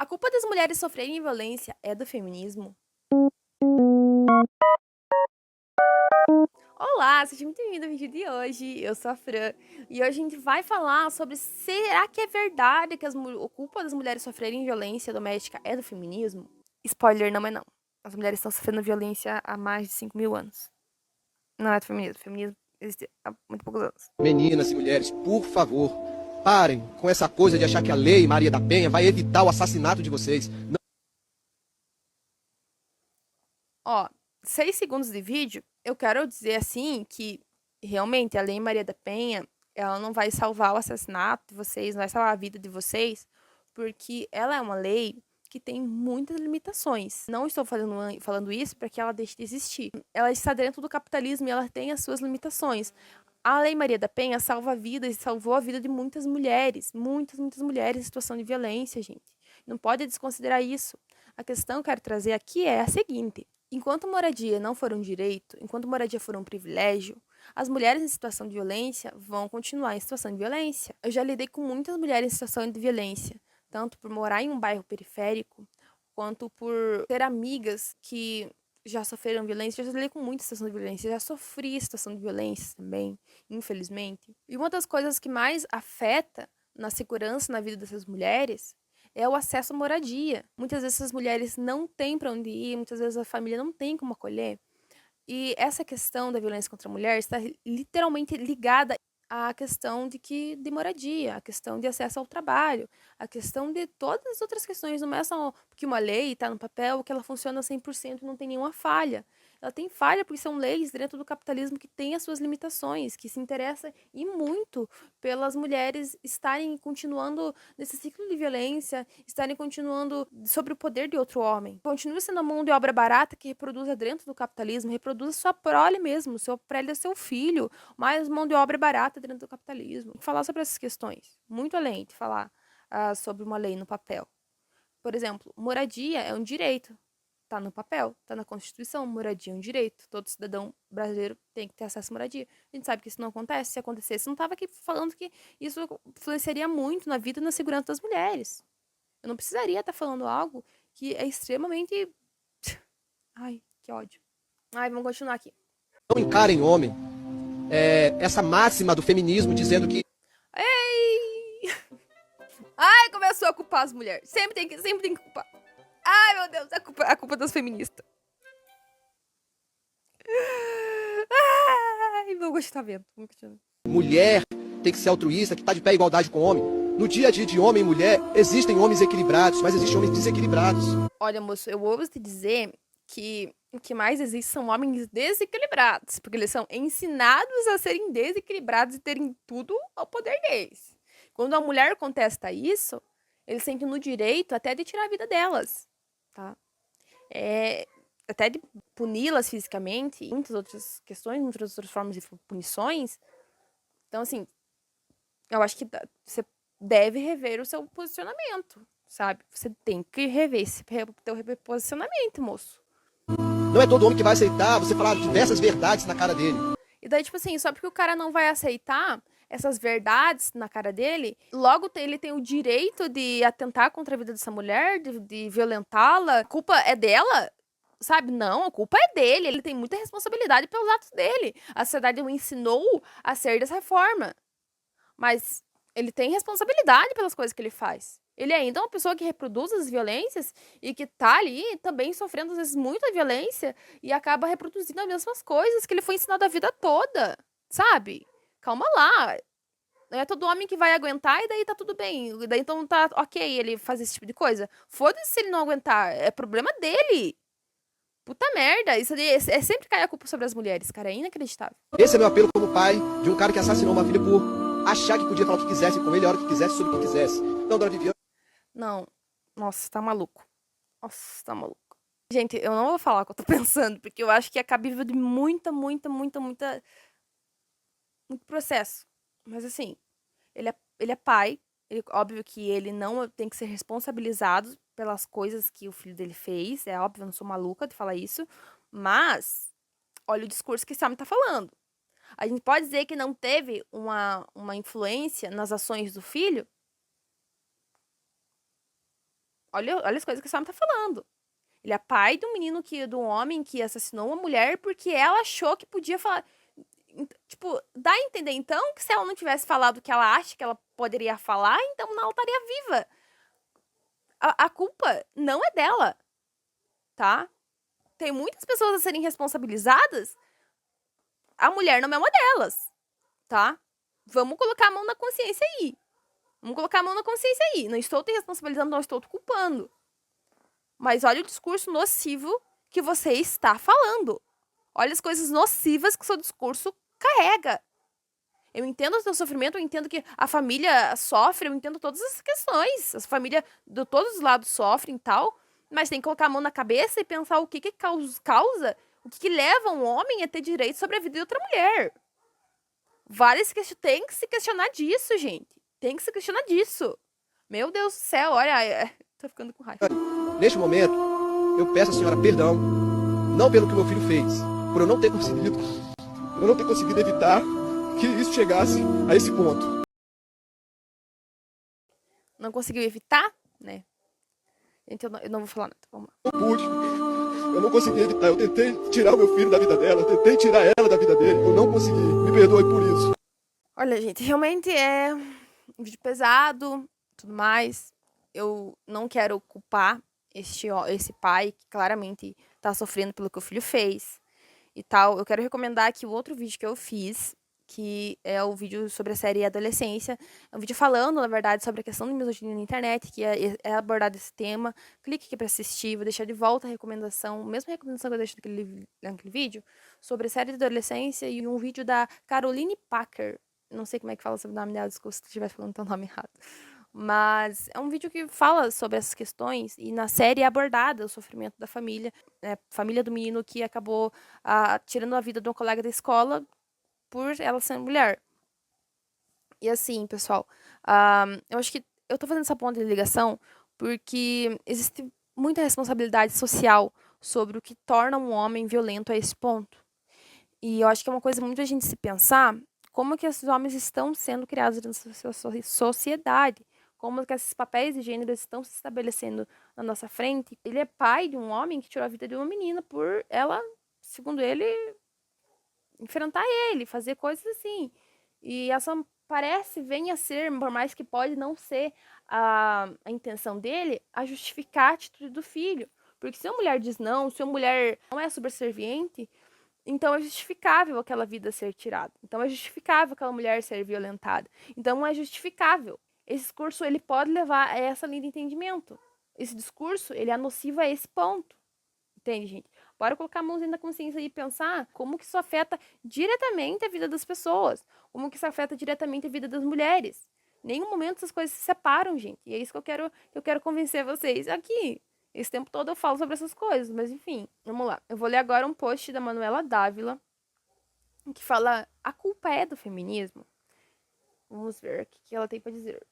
A culpa das mulheres sofrerem violência é do feminismo? Olá, seja muito bem-vindo ao vídeo de hoje. Eu sou a Fran e hoje a gente vai falar sobre será que é verdade que a culpa das mulheres sofrerem violência doméstica é do feminismo? Spoiler, não é não. As mulheres estão sofrendo violência há mais de 5.000 anos. Não é do feminismo. O feminismo existe há muito poucos anos. Meninas e mulheres, por favor, parem com essa coisa de achar que a lei Maria da Penha vai evitar o assassinato de vocês. Ó, 6 segundos de vídeo, eu quero dizer assim que realmente a Lei Maria da Penha, ela não vai salvar o assassinato de vocês, não vai salvar a vida de vocês, porque ela é uma lei que tem muitas limitações. Não estou falando isso para que ela deixe de existir. Ela está dentro do capitalismo e ela tem as suas limitações. A Lei Maria da Penha salva vidas e salvou a vida de muitas mulheres, muitas mulheres em situação de violência, gente. Não pode desconsiderar isso. A questão que eu quero trazer aqui é a seguinte: enquanto moradia não for um direito, enquanto moradia for um privilégio, as mulheres em situação de violência vão continuar em situação de violência. Eu já lidei com muitas mulheres em situação de violência, tanto por morar em um bairro periférico, quanto por ter amigas que já sofreram violência. Já lidei com muita situação de violência, já sofri situação de violência também, infelizmente. E uma das coisas que mais afeta na segurança na vida dessas mulheres é o acesso à moradia. Muitas vezes essas mulheres não têm para onde ir, muitas vezes a família não tem como acolher. E essa questão da violência contra a mulher está literalmente ligada à questão de moradia, a questão de acesso ao trabalho, a questão de todas as outras questões. Não é só porque uma lei está no papel que ela funciona 100% e não tem nenhuma falha. Ela tem falha porque são leis dentro do capitalismo que têm as suas limitações, que se interessa e muito pelas mulheres estarem continuando nesse ciclo de violência, estarem continuando sobre o poder de outro homem. Continua sendo a mão de obra barata que reproduza dentro do capitalismo, reproduza sua prole mesmo, seu prole é seu filho, mais mão de obra barata dentro do capitalismo. Falar sobre essas questões, muito além de falar sobre uma lei no papel. Por exemplo, moradia é um direito. Tá no papel, tá na Constituição, moradia é um direito. Todo cidadão brasileiro tem que ter acesso à moradia. A gente sabe que isso não acontece. Se acontecesse, não tava aqui falando que isso influenciaria muito na vida e na segurança das mulheres. Eu não precisaria estar falando algo que é extremamente... Ai, que ódio. Ai, vamos continuar aqui. Não encarem homem. Essa máxima do feminismo dizendo que Ei! Ai, começou a culpar as mulheres. Sempre tem que culpar. Ai, meu Deus, a culpa das feministas. Ai, vou gostar vendo. mulher tem que ser altruísta, que está de pé em igualdade com o homem. No dia a dia de homem e mulher, existem homens equilibrados, mas existem homens desequilibrados. Olha, moço, eu ouvo te dizer que o que mais existe são homens desequilibrados, porque eles são ensinados a serem desequilibrados e terem tudo ao poder deles. Quando a mulher contesta isso, eles sentem no direito até de tirar a vida delas, tá? Até de puni-las fisicamente, e muitas outras questões, muitas outras formas de punições. Então, assim, eu acho que você deve rever o seu posicionamento, sabe? Você tem que rever esse teu posicionamento, moço. Não é todo homem que vai aceitar você falar diversas verdades na cara dele. E daí, tipo assim, só porque o cara não vai aceitar essas verdades na cara dele, logo ele tem o direito de atentar contra a vida dessa mulher, de violentá-la. A culpa é dela? Sabe? Não, a culpa é dele. Ele tem muita responsabilidade pelos atos dele. A sociedade o ensinou a ser dessa forma. Mas ele tem responsabilidade pelas coisas que ele faz. Ele ainda é uma pessoa que reproduz as violências e que tá ali também sofrendo, às vezes, muita violência e acaba reproduzindo as mesmas coisas que ele foi ensinado a vida toda, sabe? Calma lá. Não é todo homem que vai aguentar e daí tá tudo bem. E daí então tá ok ele fazer esse tipo de coisa. Foda-se se ele não aguentar. É problema dele. Puta merda. Isso ali é sempre cair a culpa sobre as mulheres, cara. É inacreditável. Esse é meu apelo como pai de um cara que assassinou uma filha por achar que podia falar o que quisesse com ele, a hora que quisesse, sobre o que quisesse. Então, dona Viviane... Não. Nossa, tá maluco. Nossa, tá maluco. Gente, eu não vou falar o que eu tô pensando, porque eu acho que é cabível de muito processo. Mas assim, ele é pai. Óbvio que ele não tem que ser responsabilizado pelas coisas que o filho dele fez. É óbvio, eu não sou maluca de falar isso. Mas, olha o discurso que esse homem tá falando. A gente pode dizer que não teve uma influência nas ações do filho? Olha as coisas que esse homem tá falando. Ele é pai do homem que assassinou uma mulher porque ela achou que podia falar. Tipo, dá a entender então que se ela não tivesse falado o que ela acha que ela poderia falar, então ela estaria viva. A culpa não é dela, tá? Tem muitas pessoas a serem responsabilizadas. A mulher não é uma delas, tá? Vamos colocar a mão na consciência aí. Vamos colocar a mão na consciência aí. Não estou te responsabilizando, não estou te culpando. Mas olha o discurso nocivo que você está falando. Olha as coisas nocivas que o seu discurso carrega. Eu entendo o seu sofrimento, eu entendo que a família sofre, eu entendo todas as questões. A família de todos os lados sofrem e tal, mas tem que colocar a mão na cabeça e pensar o que causa, o que leva um homem a ter direito sobre a vida de outra mulher. Tem que se questionar disso, gente. Tem que se questionar disso. Meu Deus do céu, olha, tô ficando com raiva. Neste momento, eu peço à senhora perdão, não pelo que meu filho fez, por eu não ter conseguido evitar que isso chegasse a esse ponto. Não conseguiu evitar, né? Então eu não vou falar nada. Vamos lá. Eu não consegui evitar, eu tentei tirar o meu filho da vida dela, eu tentei tirar ela da vida dele, eu não consegui, me perdoe por isso. Olha, gente, realmente é um vídeo pesado, tudo mais. Eu não quero culpar esse pai que claramente tá sofrendo pelo que o filho fez e tal. Eu quero recomendar aqui o outro vídeo que eu fiz, que é o vídeo sobre a série Adolescência. É um vídeo falando, na verdade, sobre a questão da misoginia na internet, que é abordado esse tema. Clique aqui para assistir, vou deixar de volta a recomendação, a mesma recomendação que eu deixei naquele vídeo, sobre a série de Adolescência e um vídeo da Caroline Packer. Não sei como é que fala sobre o nome dela, desculpa se estiver falando teu nome errado. Mas é um vídeo que fala sobre essas questões e na série é abordada o sofrimento da família, família do menino que acabou tirando a vida de um colega da escola por ela ser mulher. E assim, pessoal, eu acho que eu tô fazendo essa ponta de ligação porque existe muita responsabilidade social sobre o que torna um homem violento a esse ponto. E eu acho que é uma coisa muito a gente se pensar como que esses homens estão sendo criados na sociedade, como que esses papéis de gênero estão se estabelecendo na nossa frente. Ele é pai de um homem que tirou a vida de uma menina por ela, segundo ele, enfrentar ele, fazer coisas assim. E essa vem a ser, por mais que pode não ser a intenção dele, a justificar a atitude do filho. Porque se a mulher diz não, se a mulher não é subserviente, então é justificável aquela vida ser tirada. Então é justificável aquela mulher ser violentada. Então é justificável. Esse discurso ele pode levar a essa linha de entendimento. Esse discurso ele é nocivo a esse ponto. Entende, gente? Bora colocar a mãozinha na consciência e pensar como que isso afeta diretamente a vida das pessoas. Como que isso afeta diretamente a vida das mulheres. Em nenhum momento essas coisas se separam, gente. E é isso que eu quero convencer vocês aqui. Esse tempo todo eu falo sobre essas coisas, mas enfim, vamos lá. Eu vou ler agora um post da Manuela Dávila, que fala: a culpa é do feminismo? Vamos ver o que ela tem para dizer.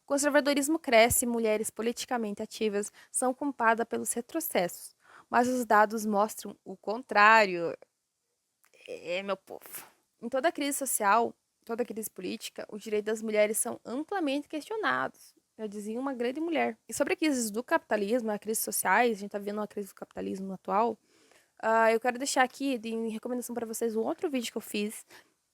O conservadorismo cresce e mulheres politicamente ativas são culpadas pelos retrocessos, mas os dados mostram o contrário. Meu povo. Em toda crise social, toda crise política, os direitos das mulheres são amplamente questionados. Já dizia uma grande mulher. E sobre a crise do capitalismo, as crises sociais, a gente tá vendo uma crise do capitalismo atual. Eu quero deixar aqui de recomendação para vocês um outro vídeo que eu fiz,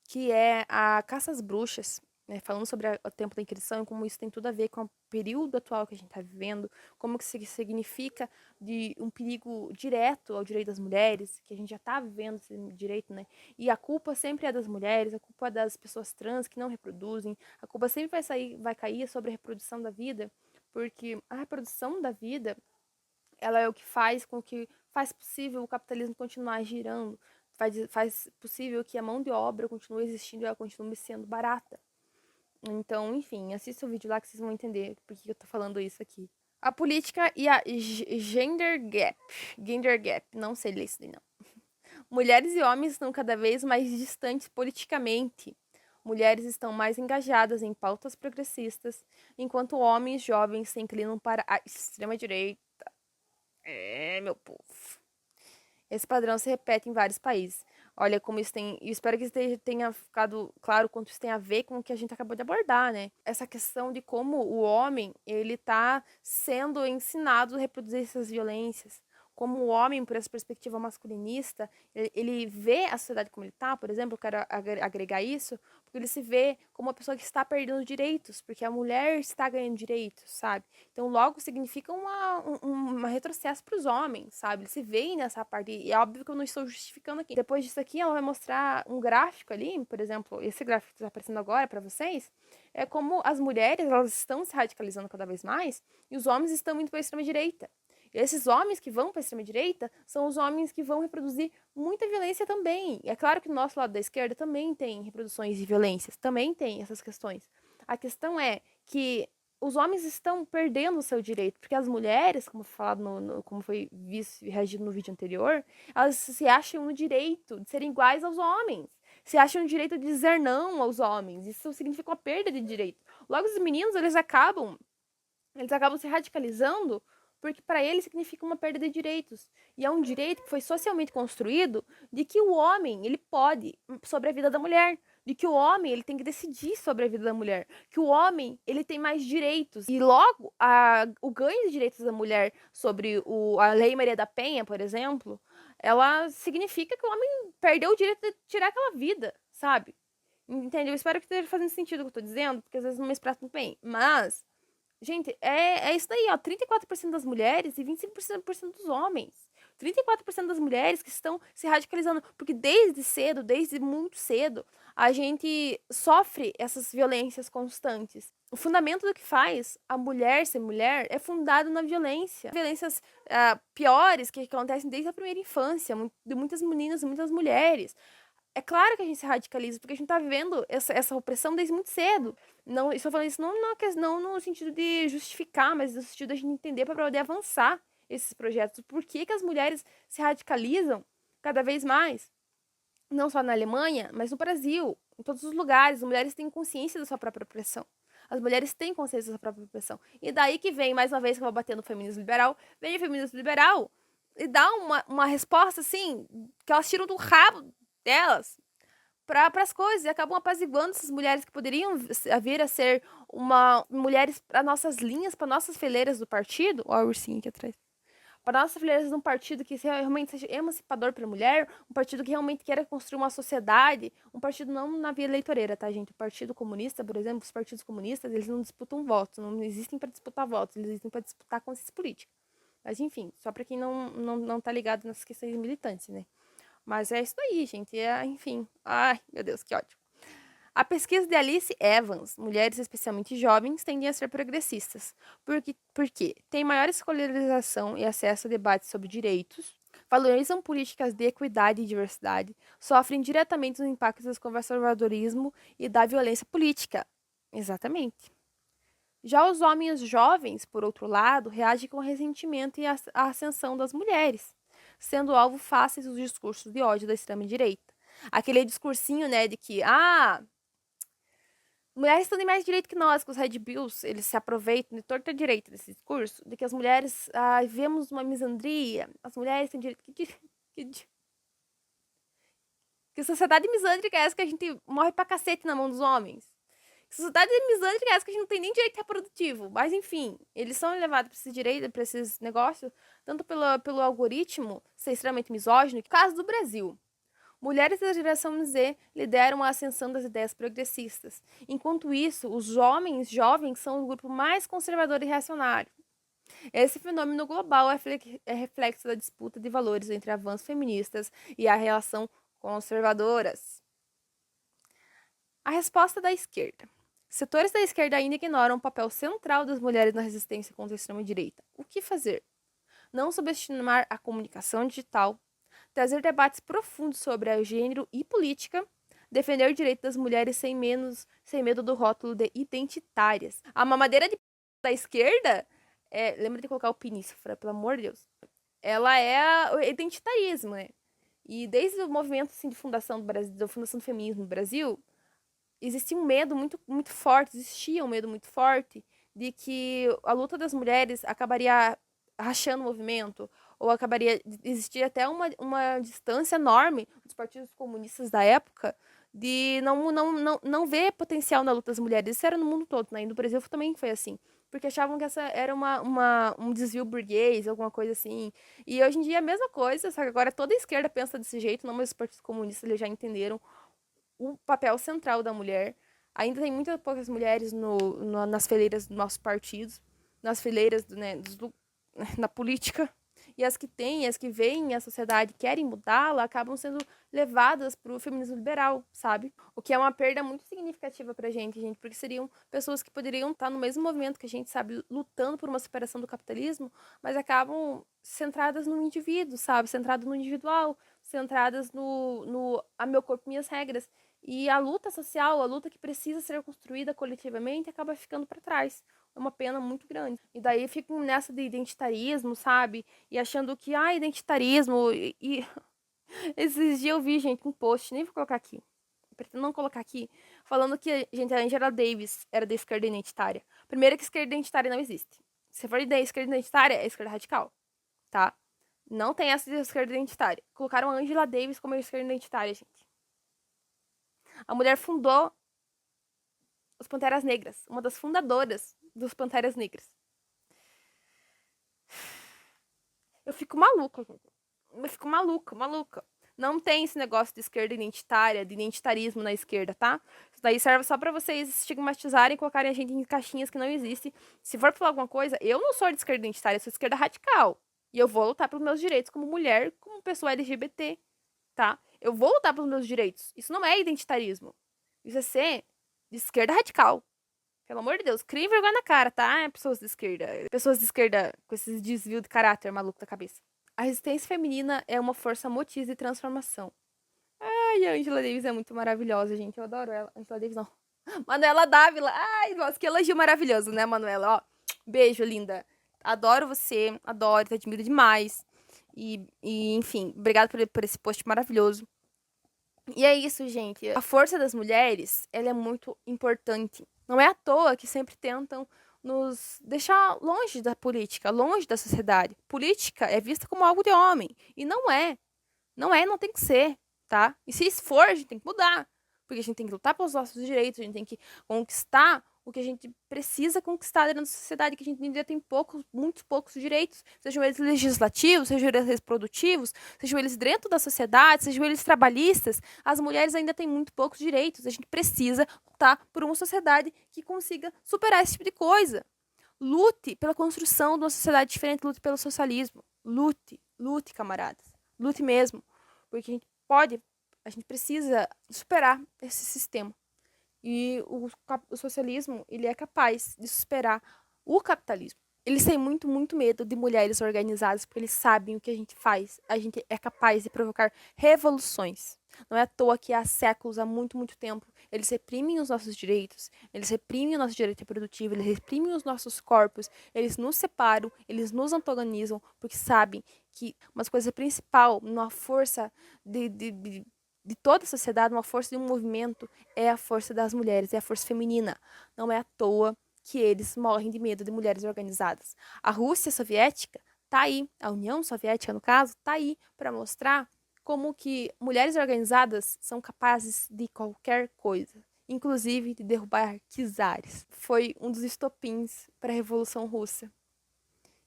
que é a Caça às Bruxas, né, falando sobre o tempo da Inquisição e como isso tem tudo a ver com o período atual que a gente está vivendo, como que isso significa de um perigo direto ao direito das mulheres, que a gente já está vivendo esse direito, né? E a culpa sempre é das mulheres, a culpa é das pessoas trans que não reproduzem, a culpa sempre vai cair sobre a reprodução da vida, porque a reprodução da vida, ela é o que faz com que faz possível o capitalismo continuar girando, faz possível que a mão de obra continue existindo e ela continue sendo barata. Então, enfim, assista o vídeo lá que vocês vão entender por que eu tô falando isso aqui. A política e a gender gap. Gender gap, não sei ler isso daí não. Mulheres e homens estão cada vez mais distantes politicamente. Mulheres estão mais engajadas em pautas progressistas, enquanto homens jovens se inclinam para a extrema-direita. Meu povo. Esse padrão se repete em vários países. Olha como isso tem. Eu espero que tenha ficado claro quanto isso tem a ver com o que a gente acabou de abordar, né? Essa questão de como o homem ele tá sendo ensinado a reproduzir essas violências. Como o homem, por essa perspectiva masculinista, ele vê a sociedade como ele tá, por exemplo, eu quero agregar isso, porque ele se vê como uma pessoa que está perdendo direitos, porque a mulher está ganhando direitos, sabe? Então, logo significa uma retrocesso para os homens, sabe? Eles se veem nessa parte. E é óbvio que eu não estou justificando aqui. Depois disso aqui, ela vai mostrar um gráfico ali, por exemplo, esse gráfico que está aparecendo agora para vocês, é como as mulheres elas estão se radicalizando cada vez mais e os homens estão indo para a extrema-direita. E esses homens que vão para a extrema-direita são os homens que vão reproduzir muita violência também. E é claro que o nosso lado da esquerda também tem reproduções de violências, também tem essas questões. A questão é que os homens estão perdendo o seu direito, porque as mulheres, como foi falado como foi visto e reagido no vídeo anterior, elas se acham no direito de serem iguais aos homens. Se acham no direito de dizer não aos homens. Isso significa uma perda de direito. Logo, os meninos, eles acabam se radicalizando porque para eles significa uma perda de direitos. E é um direito que foi socialmente construído de que o homem, ele pode sobre a vida da mulher, de que o homem, ele tem que decidir sobre a vida da mulher, que o homem, ele tem mais direitos. E logo, o ganho de direitos da mulher sobre a Lei Maria da Penha, por exemplo, ela significa que o homem perdeu o direito de tirar aquela vida, sabe? Entendeu? Eu espero que esteja fazendo sentido o que eu tô dizendo, porque às vezes não me expresso muito bem. Mas gente, é isso daí, ó. 34% das mulheres e 25% dos homens. 34% das mulheres que estão se radicalizando. Porque desde cedo, desde muito cedo, a gente sofre essas violências constantes. O fundamento do que faz a mulher ser mulher é fundado na violência. Violências piores que acontecem desde a primeira infância, de muitas meninas e muitas mulheres. É claro que a gente se radicaliza, porque a gente tá vivendo essa opressão desde muito cedo. Não, estou falando isso não no sentido de justificar, mas no sentido de a gente entender para poder avançar esses projetos. Por que que as mulheres se radicalizam cada vez mais? Não só na Alemanha, mas no Brasil, em todos os lugares. As mulheres têm consciência da sua própria opressão. As mulheres têm consciência da sua própria opressão. E daí que vem, mais uma vez, que eu vou bater no feminismo liberal, vem o feminismo liberal e dá uma resposta, assim, que elas tiram do rabo delas para as coisas e acabam apaziguando essas mulheres que poderiam vir a ser mulheres para nossas linhas, para nossas fileiras do partido. Olha o ursinho aqui atrás. Para nossas fileiras de um partido que realmente seja emancipador para a mulher, um partido que realmente queira construir uma sociedade, um partido não na via eleitoreira, tá, gente? O Partido Comunista, por exemplo, os partidos comunistas, eles não disputam votos, não existem para disputar votos, eles existem para disputar consciência política. Mas enfim, só para quem não tá ligado nessas questões militantes, né? Mas é isso aí, gente. Enfim. Ai, meu Deus, que ódio. A pesquisa de Alice Evans, mulheres especialmente jovens, tendem a ser progressistas, porque têm maior escolarização e acesso a debates sobre direitos, valorizam políticas de equidade e diversidade, sofrem diretamente os impactos do conservadorismo e da violência política. Exatamente. Já os homens jovens, por outro lado, reagem com ressentimento e a ascensão das mulheres, sendo alvo fáceis dos discursos de ódio da extrema-direita. Aquele discursinho, né, de que, mulheres têm mais direito que nós, que os Red Bills, eles se aproveitam de torta direita desse discurso, de que as mulheres, vemos uma misandria, as mulheres têm direito... Que sociedade misândrica é essa que a gente morre pra cacete na mão dos homens? Que sociedade misândrica é essa que a gente não tem nem direito reprodutivo? Mas, enfim, eles são levados pra esses direitos, pra esses negócios, tanto pelo algoritmo ser extremamente misógino, que é o caso do Brasil. Mulheres da geração Z lideram a ascensão das ideias progressistas. Enquanto isso, os homens jovens são o grupo mais conservador e reacionário. Esse fenômeno global é reflexo da disputa de valores entre avanços feministas e a relação conservadoras. A resposta da esquerda. Setores da esquerda ainda ignoram o papel central das mulheres na resistência contra a extrema-direita. O que fazer? Não subestimar a comunicação digital, trazer debates profundos sobre o gênero e política, defender o direito das mulheres sem medo do rótulo de identitárias. A mamadeira da esquerda, lembra de colocar o pinício, pelo amor de Deus, ela é o identitarismo, né? E desde o movimento assim, de fundação do Brasil, da fundação do feminismo no Brasil, existia um medo muito forte de que a luta das mulheres acabaria rachando o movimento, ou acabaria de existir até uma distância enorme dos partidos comunistas da época de não ver potencial na luta das mulheres. Isso era no mundo todo, né? E no Brasil também foi assim. Porque achavam que essa era um desvio burguês, alguma coisa assim. E hoje em dia é a mesma coisa, só que agora toda a esquerda pensa desse jeito, não, mas os partidos comunistas eles já entenderam o papel central da mulher. Ainda tem muitas poucas mulheres nas fileiras dos nossos partidos, nas fileiras na política. E as que têm, as que veem a sociedade querem mudá-la, acabam sendo levadas para o feminismo liberal, sabe? O que é uma perda muito significativa pra gente, porque seriam pessoas que poderiam estar no mesmo movimento que a gente, sabe, lutando por uma superação do capitalismo, mas acabam centradas no indivíduo, sabe? Centradas no individual, centradas no a meu corpo, minhas regras. E a luta social, a luta que precisa ser construída coletivamente, acaba ficando para trás. É uma pena muito grande. E daí ficam nessa de identitarismo, sabe? E achando que, identitarismo. Esses dias eu vi, gente, um post, nem vou colocar aqui. Pretendo não colocar aqui. Falando que, gente, a Angela Davis era da esquerda identitária. Primeiro que esquerda identitária não existe. Se for da esquerda identitária, é esquerda radical. Tá? Não tem essa de esquerda identitária. Colocaram a Angela Davis como esquerda identitária, gente. A mulher fundou os Panteras Negras. Uma das fundadoras dos Panteras Negras. Eu fico maluca, gente. Eu fico maluca. Não tem esse negócio de esquerda identitária, de identitarismo na esquerda, tá? Isso daí serve só pra vocês estigmatizarem e colocarem a gente em caixinhas que não existem. Se for falar alguma coisa, eu não sou de esquerda identitária, eu sou de esquerda radical. E eu vou lutar pelos meus direitos como mulher, como pessoa LGBT, tá? Eu vou lutar pelos meus direitos. Isso não é identitarismo. Isso é ser de esquerda radical. Pelo amor de Deus, criem vergonha na cara, tá? Pessoas de esquerda. Pessoas de esquerda com esses desvios de caráter maluco da cabeça. A resistência feminina é uma força motriz de transformação. Ai, a Angela Davis é muito maravilhosa, gente. Eu adoro ela. Angela Davis, não. Manuela Dávila. Ai, nossa, que elogio maravilhoso, né, Manuela? Ó, beijo, linda. Adoro você. Adoro, te admiro demais. Enfim, obrigada por esse post maravilhoso. E é isso, gente. A força das mulheres, ela é muito importante. Não é à toa que sempre tentam nos deixar longe da política, longe da sociedade. Política é vista como algo de homem. E não é. Não tem que ser, tá? E se for, a gente tem que mudar. Porque a gente tem que lutar pelos nossos direitos, a gente tem que conquistar o que a gente precisa conquistar dentro da sociedade, que a gente ainda tem muitos poucos direitos, sejam eles legislativos, sejam eles reprodutivos, sejam eles dentro da sociedade, sejam eles trabalhistas, as mulheres ainda têm muito poucos direitos. A gente precisa lutar por uma sociedade que consiga superar esse tipo de coisa. Lute pela construção de uma sociedade diferente, lute pelo socialismo. Lute, camaradas. Lute mesmo. Porque a gente precisa superar esse sistema. E o socialismo, ele é capaz de superar o capitalismo. Eles têm muito, muito medo de mulheres organizadas, porque eles sabem o que a gente faz. A gente é capaz de provocar revoluções. Não é à toa que há séculos, há muito, muito tempo, eles reprimem os nossos direitos, eles reprimem o nosso direito reprodutivo, eles reprimem os nossos corpos, eles nos separam, eles nos antagonizam, porque sabem que uma coisa principal, uma força de toda a sociedade, uma força de um movimento, é a força das mulheres, é a força feminina. Não é à toa que eles morrem de medo de mulheres organizadas. A Rússia soviética tá aí, a União Soviética, no caso, tá aí para mostrar como que mulheres organizadas são capazes de qualquer coisa, inclusive de derrubar czares. Foi um dos estopins para a Revolução Russa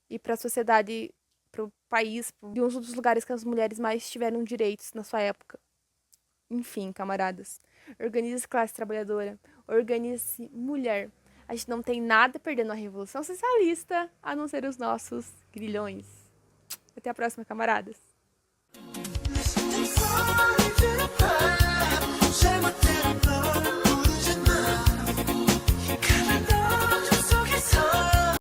e para a sociedade, para o país, de um dos lugares que as mulheres mais tiveram direitos na sua época. Enfim, camaradas, organize-se classe trabalhadora, organize-se mulher. A gente não tem nada a perder na Revolução Socialista, a não ser os nossos grilhões. Até a próxima, camaradas.